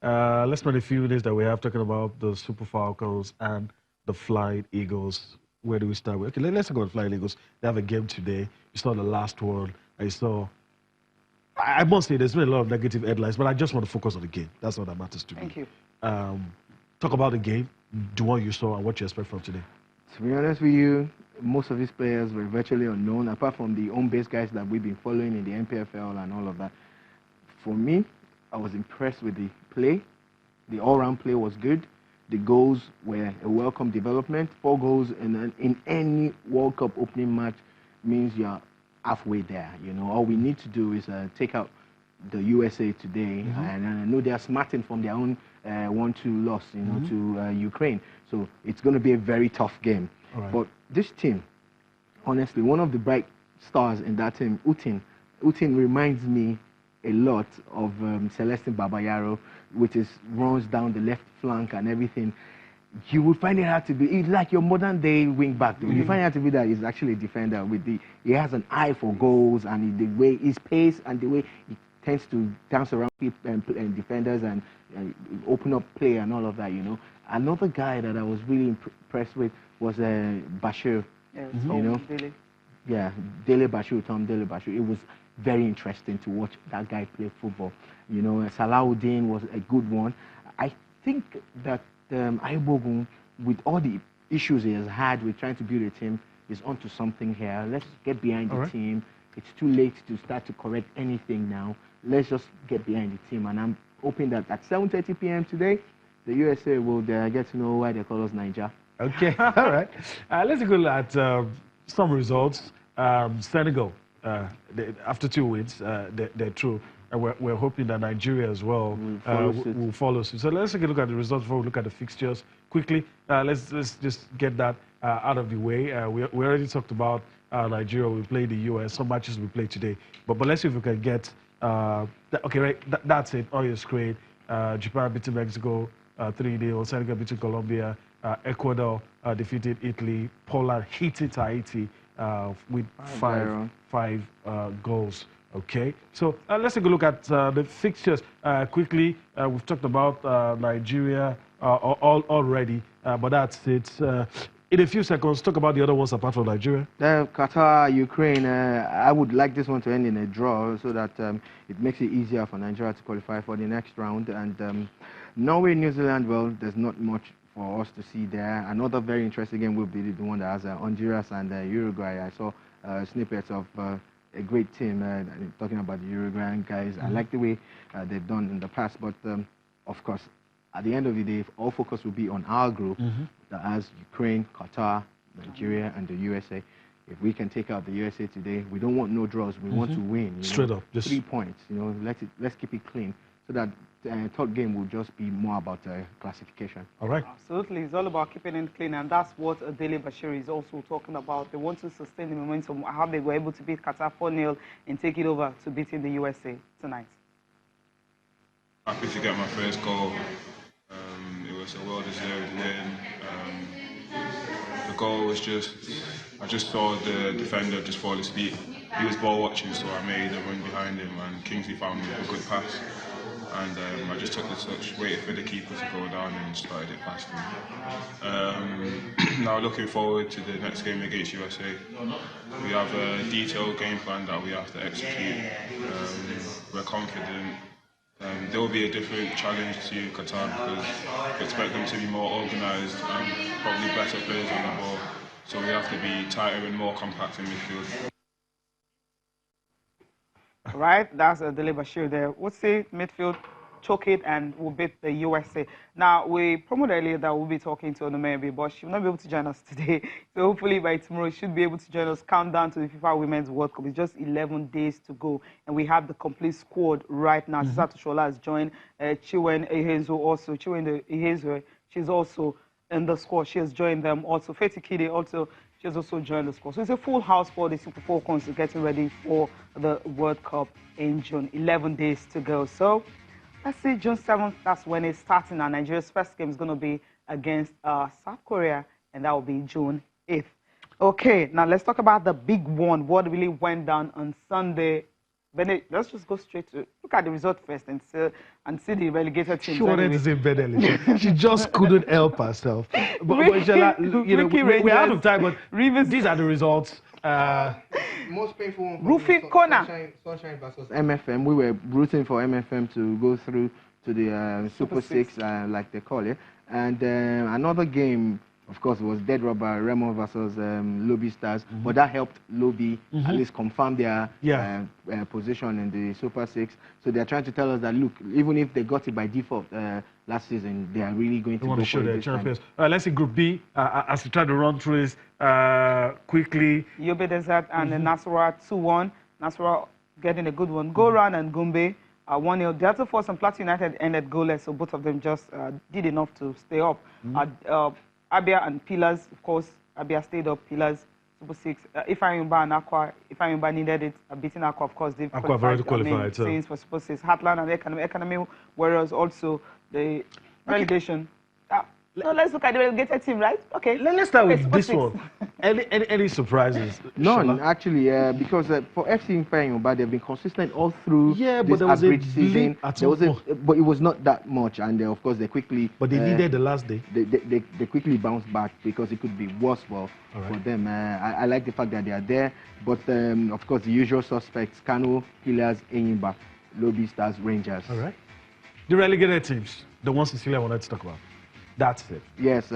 Let's spend a few minutes that we have talking about the Super Falcons and the Flying Eagles. Where do we start with? Okay, let's go with Flying Eagles. They have a game today. You saw the last one. I must say there's been a lot of negative headlines, but I just want to focus on the game. That's what that matters to me. Thank you. Talk about the game, the one you saw, and what you expect from today. To be honest with you, most of these players were virtually unknown, apart from the home-based guys that we've been following in the NPFL and all of that. For me, I was impressed with the play. The all-round play was good. The goals were a welcome development. 4 goals in any World Cup opening match means you're halfway there. You know, all we need to do is take out the USA today, and I know they are smarting from their own 1-2 loss, you know, to Ukraine. So it's going to be a very tough game. Right. But this team, honestly, one of the bright stars in that team, Utin reminds me a lot of Celestin Babayaro, which runs down the left flank and everything. You would find it hard to be, it's like your modern day wing back. You find it hard to be that he's actually a defender he has an eye for goals, and the way his pace and the way he tends to dance around people and defenders and open up play and all of that, you know. Another guy that I was really impressed with was Bashir. Yeah, you know, Dele. Yeah, Tom Dele Bashir. It was very interesting to watch that guy play football. You know, Salahuddin was a good one. I think that Aibogun, with all the issues he has had with trying to build a team, is onto something here. Let's get behind the team. It's too late to start to correct anything now. Let's just get behind the team. And I'm hoping that at 7:30 p.m. today, the USA will get to know why they call us Niger. Okay, all right. Let's go at some results. Senegal, after 2 wins, they're through. And we're hoping that Nigeria as well will follow suit. So let's take a look at the results before we look at the fixtures quickly. Let's just get that out of the way. We already talked about Nigeria. We play the US. Some matches we play today. But let's see if we can get... okay, right. That's it. All your screen. Japan beating Mexico 3-0. Senegal beating Colombia. Ecuador defeated Italy. Poland hit Haiti with five goals. Okay, so let's take a look at the fixtures quickly. We've talked about Nigeria already, but that's it. In a few seconds, talk about the other ones apart from Nigeria. Qatar, Ukraine, I would like this one to end in a draw so that it makes it easier for Nigeria to qualify for the next round. And Norway, New Zealand, well, there's not much for us to see there. Another very interesting game will be the one that has Honduras and Uruguay. I saw snippets of a great team, talking about the Uruguayan guys. I like the way they've done in the past, but of course, at the end of the day, all focus will be on our group that has Ukraine, Qatar, Nigeria, and the USA. If we can take out the USA today, we don't want no draws. We want to win. Straight up, just 3 points. You know, let's keep it clean so that third game will just be more about classification. All right. Absolutely, it's all about keeping it clean, and that's what Dele Bashir is also talking about. They want to sustain the momentum, how they were able to beat Qatar 4-0 and take it over to beating the USA tonight. Happy to get my first goal. It was a well-deserved win. The goal was I just saw the defender just fall asleep. He was ball watching, so I made a run behind him, and Kingsley found me a good pass. And I just took the touch, waited for the keeper to go down and started it past him. Now looking forward to the next game against USA. We have a detailed game plan that we have to execute. We're confident. There will be a different challenge to Qatar because we expect them to be more organised and probably better players on the ball. So we have to be tighter and more compact in midfield. Right, that's Dele Bashir there. We'll see midfield choke it and we'll beat the USA. Now, we promoted earlier that we'll be talking to Onomebe, but she will not be able to join us today. So hopefully by tomorrow, she should be able to join us. Countdown to the FIFA Women's World Cup. It's just 11 days to go. And we have the complete squad right now. Sato Shola has joined. Chiwen Ihezu also. Chiwen Ihezu, she's also in the squad. She has joined them also. Feti Kide also. She has also joined the squad. So it's a full house for the Super Falcons getting ready for the World Cup in June. 11 days to go. So let's see, June 7th, that's when it's starting. And Nigeria's first game is going to be against South Korea, and that will be June 8th. Okay, now let's talk about the big one. What really went down on Sunday Bene, let's just go straight to look at the result first and see the relegated teams. She wanted to say Benelli. She just couldn't help herself. But Inshallah, you know, we're out of time, but these are the results. Most painful one. Roofing corner. Sunshine versus MFM. We were rooting for MFM to go through to the Super Six, like they call it. And another game, of course, was Dead Rubber, Remo versus Lobby Stars. But that helped Lobby at least confirm their position in the Super Six. So they're trying to tell us that, look, even if they got it by default last season, they are really going to go show for their it this time. Let's see Group B, as we try to run through this quickly. Yobe Desert and Nasarawa 2-1. Nasarawa getting a good one. Goran and Gombe 1-0. Delta Force and Plateau United ended goalless, so both of them just did enough to stay up. Abia and Pillars, of course, Abia stayed up, Pillars, Super 6. Ifeanyi and Aqua, Ifeanyi beating Aqua, of course, they've qualified. Saints for Super 6. Heartland and Economy Warriors also, the relegation. So let's look at the relegated team, right? Okay. Let's start with this one. Any surprises? None, actually, because for FC Ifeanyi, they've been consistent all through but there was average a season. But it was not that much, and of course they quickly. But they needed the last day. They quickly bounced back because it could be worse for them. I like the fact that they are there, but of course the usual suspects: Kano, Pillars, Enyimba, Lobby Stars, Rangers. All right. The relegated teams, the ones Cecilia wanted to talk about. That's it. Yes,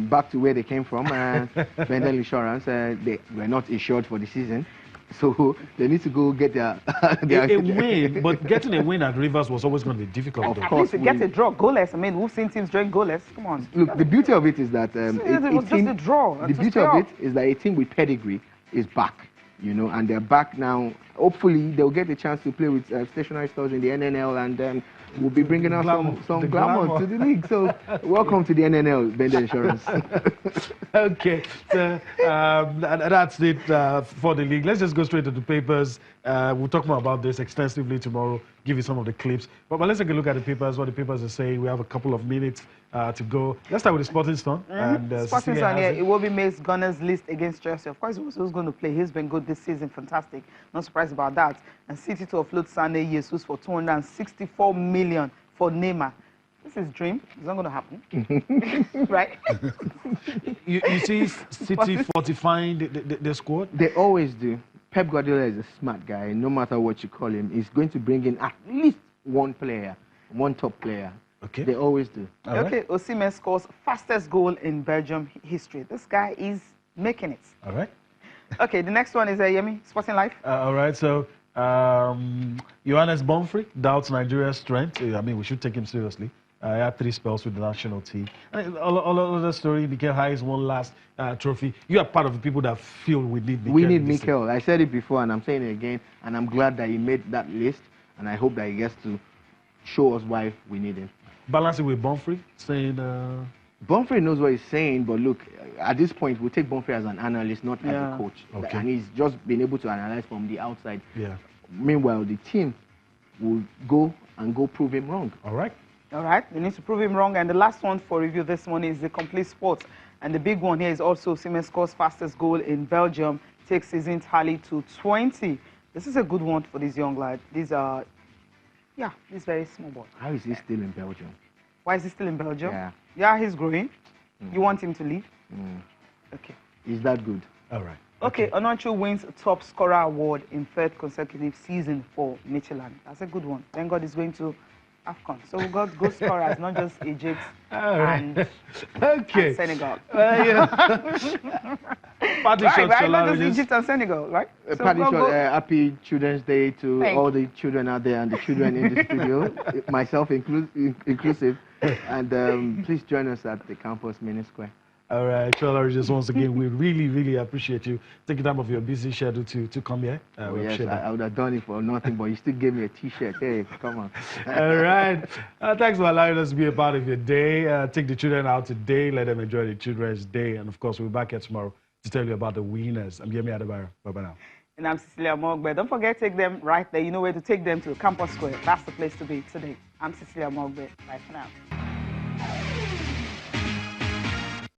back to where they came from. Bendel Insurance, they were not insured for the season, so they need to go get their a win. But getting a win at Rivers was always going to be difficult. Of course, to get a draw, goalless. I mean, we've seen teams drawing goalless. Come on. Look, the beauty of it is that it was just a draw. The beauty of it is that a team with pedigree is back. You know, and they're back now. Hopefully, they'll get a chance to play with stationary stores in the NNL, and we'll be bringing out some glamour to the league. So, welcome to the NNL, Bender Insurance. Okay, so that's it for the league. Let's just go straight to the papers. We'll talk more about this extensively tomorrow, give you some of the clips. But let's take a look at the papers, what the papers are saying. We have a couple of minutes to go. Let's start with the Sporting Stone. Sporting Stone, yeah, Iwobi makes Gunners list against Chelsea. Of course, who's going to play? He's been good this season, fantastic. Not surprised about that. And City to offload Sane Jesus for 264 million for Neymar. This is dream. It's not going to happen, right? you see City fortifying the squad? They always do. Pep Guardiola is a smart guy. No matter what you call him, he's going to bring in at least one player, one top player. Okay. They always do. Okay, Osimhen scores fastest goal in Belgium history. This guy is making it. All right. Okay, the next one is Yemi, Sporting Life. All right, so Johannes Bonfrey doubts Nigeria's strength. I mean, we should take him seriously. He had 3 spells with the national team. All of the story, Mikel Hayes won last trophy. You are part of the people that feel we need Mikel. We need Mikel. I said it before, and I'm saying it again, and I'm glad that he made that list, and I hope that he gets to show us why we need him. Balancing with Bonfrey, saying... Bonfrey knows what he's saying, but look, at this point, we'll take Bonfrey as an analyst, not as a coach. Okay. And he's just been able to analyze from the outside. Yeah. Meanwhile, the team will go prove him wrong. All right. All right, we need to prove him wrong. And the last one for review this morning is the Complete Sports. And the big one here is also Osimhen scores fastest goal in Belgium, takes season tally to 20. This is a good one for these young lads. These are, these very small boys. How is he still in Belgium? Why is he still in Belgium? Yeah, he's growing. You want him to leave? Okay. Is that good? All right. Okay, Onochu wins top scorer award in 3rd consecutive season for Midtjylland. That's a good one. Thank God he's going to AFCON. So we got good scorers, not just Egypt and Senegal. Not just Egypt and Senegal, right? Happy Children's Day to all the children out there and the children in the studio, myself inclusive. And please join us at the campus Mini Square. All right, Chola, just once again, we really, really appreciate you taking time of your busy schedule to come here. Yes, I would have done it for nothing, but you still gave me a T-shirt. Hey, come on. All right. Thanks for allowing us to be a part of your day. Take the children out today. Let them enjoy the Children's Day. And, of course, we'll be back here tomorrow to tell you about the winners. I'm Yemi Adebayo. Bye-bye now. And I'm Cecilia Mogbe. Don't forget to take them right there. You know where to take them to Campus Square. That's the place to be today. I'm Cecilia Mogbe. Bye for now.